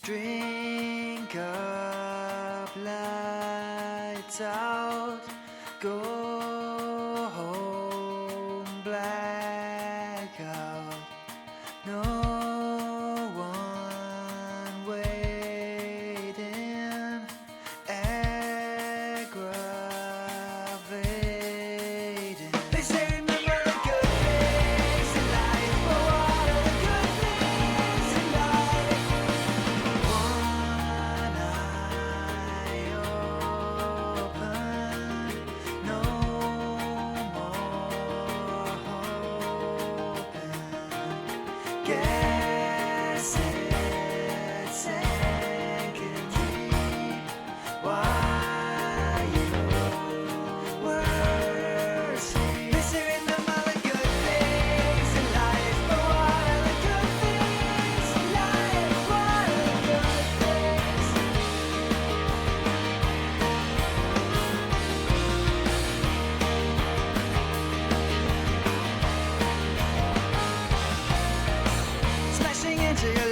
Drink up, lights out, go home, blackout. No one waiting, aggravating. They say remember the good things in life, but what are the good things in life? One eye open, no more hoping. Guess it's sinking deep. Why you were asleep? They say remember the good things in life, but what are the good things in life? What are the good things? Smashing into your